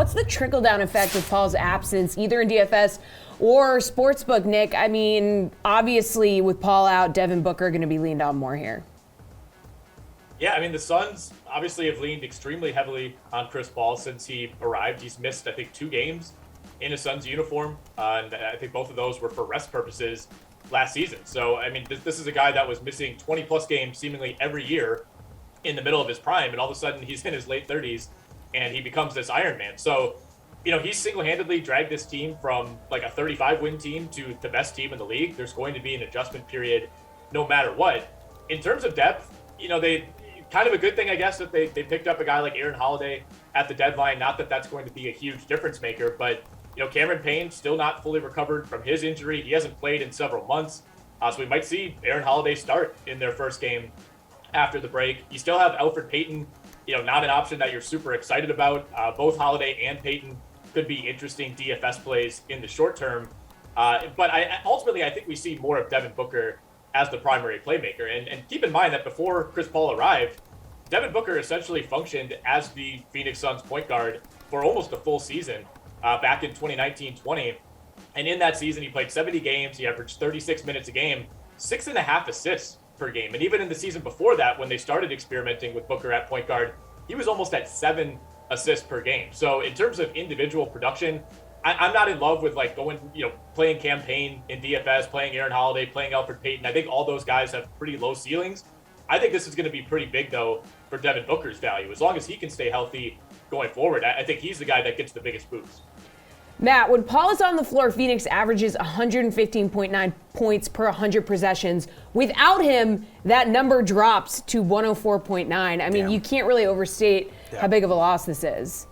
what's the trickle-down effect of Paul's absence, either in DFS or Sportsbook, Nick? I mean, obviously, with Paul out, Devin Booker going to be leaned on more here. Yeah, I mean, the Suns obviously have leaned extremely heavily on Chris Paul since he arrived. He's missed, I think, 2 games in a Suns uniform, and I think both of those were for rest purposes last season. So, I mean, this is a guy that was missing 20-plus games seemingly every year in the middle of his prime, and all of a sudden he's in his late 30s, and he becomes this Iron Man. So, you know, he's single-handedly dragged this team from like a 35-win team to the best team in the league. There's going to be an adjustment period no matter what. In terms of depth, you know, they kind of a good thing, I guess, that they picked up a guy like Aaron Holiday at the deadline. Not that that's going to be a huge difference maker, but, you know, Cameron Payne still not fully recovered from his injury. He hasn't played in several months. So we might see Aaron Holiday start in their first game after the break. You still have Elfrid Payton, you know, not an option that you're super excited about. Both Holiday and Payton could be interesting DFS plays in the short term. But ultimately, I think we see more of Devin Booker as the primary playmaker. And keep in mind that before Chris Paul arrived, Devin Booker essentially functioned as the Phoenix Suns point guard for almost a full season back in 2019-20. And in that season, he played 70 games. He averaged 36 minutes a game, 6.5 assists per game. And even in the season before that, when they started experimenting with Booker at point guard, he was almost at 7 assists per game. So in terms of individual production, I'm not in love with like going, you know, playing campaign in DFS, playing Aaron Holiday, playing Elfrid Payton. I think all those guys have pretty low ceilings. I think this is going to be pretty big, though, for Devin Booker's value. As long as he can stay healthy going forward, I think he's the guy that gets the biggest boost. Matt, when Paul is on the floor, Phoenix averages 115.9 points per 100 possessions. Without him, that number drops to 104.9. I mean, you can't really overstate how big of a loss this is.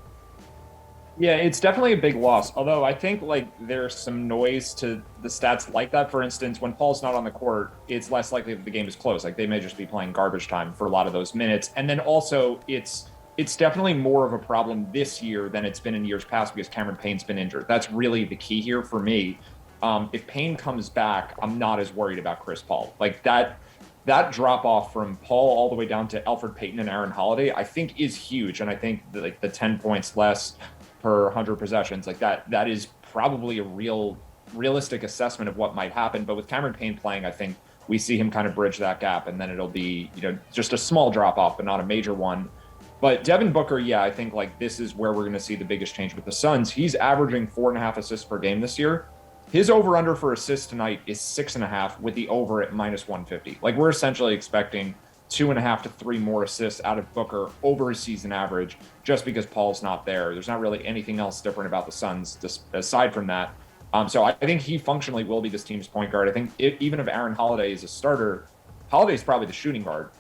Yeah, it's definitely a big loss. Although I think like there's some noise to the stats like that. For instance, when Paul's not on the court, it's less likely that the game is close. Like they may just be playing garbage time for a lot of those minutes. And then also it's definitely more of a problem this year than it's been in years past because Cameron Payne's been injured. That's really the key here for me. If Payne comes back, I'm not as worried about Chris Paul. Like that drop off from Paul all the way down to Elfrid Payton and Aaron Holiday, I think is huge. And I think like the 10 points less per 100 possessions, like that is probably a realistic assessment of what might happen. But with Cameron Payne playing, I think we see him kind of bridge that gap, and then it'll be, you know, just a small drop off, but not a major one. But Devin Booker, yeah, I think like this is where we're going to see the biggest change with the Suns. He's averaging 4.5 assists per game this year. His over-under for assists tonight is 6.5 with the over at -150. Like we're essentially expecting 2.5 to 3 more assists out of Booker over his season average just because Paul's not there. There's not really anything else different about the Suns aside from that. So I think he functionally will be this team's point guard. I think even if Aaron Holiday is a starter, Holiday's probably the shooting guard.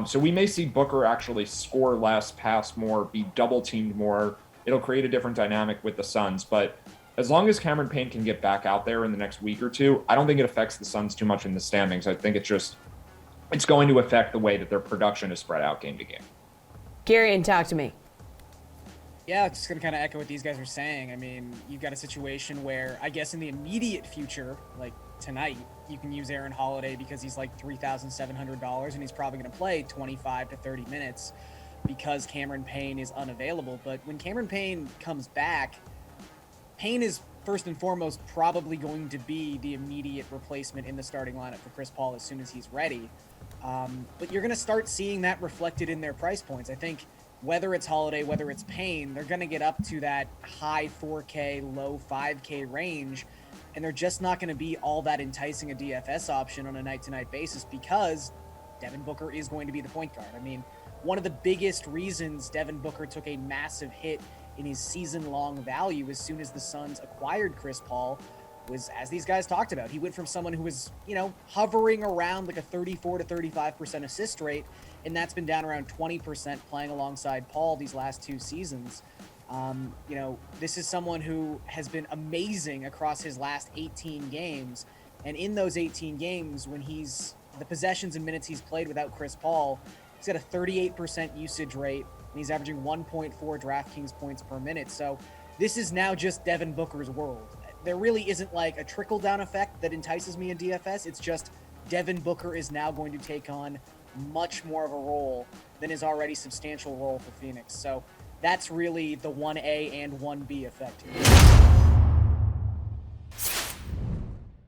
So we may see Booker actually score less, pass more, be double teamed more. It'll create a different dynamic with the Suns. But as long as Cameron Payne can get back out there in the next week or two, I don't think it affects the Suns too much in the standings. I think it's going to affect the way that their production is spread out game to game. Garion, talk to me. Yeah, just going to kind of echo what these guys are saying. I mean, you've got a situation where I guess in the immediate future, like tonight, you can use Aaron Holiday because he's like $3,700 and he's probably going to play 25 to 30 minutes because Cameron Payne is unavailable. But when Cameron Payne comes back, Payne is first and foremost probably going to be the immediate replacement in the starting lineup for Chris Paul as soon as he's ready. But you're going to start seeing that reflected in their price points. I think whether it's Holiday, whether it's Payne, they're going to get up to that high 4K, low 5K range, and they're just not going to be all that enticing a DFS option on a night-to-night basis because Devin Booker is going to be the point guard. I mean, one of the biggest reasons Devin Booker took a massive hit in his season-long value as soon as the Suns acquired Chris Paul was, as these guys talked about, he went from someone who was, you know, hovering around like a 34 to 35% assist rate, and that's been down around 20% playing alongside Paul these last 2 seasons. You know, this is someone who has been amazing across his last 18 games, and in those 18 games, when the possessions and minutes he's played without Chris Paul, he's got a 38% usage rate, and he's averaging 1.4 DraftKings points per minute. So this is now just Devin Booker's world. There really isn't like a trickle-down effect that entices me in DFS. It's just Devin Booker is now going to take on much more of a role than his already substantial role for Phoenix. So That's really the 1A and 1B effect here.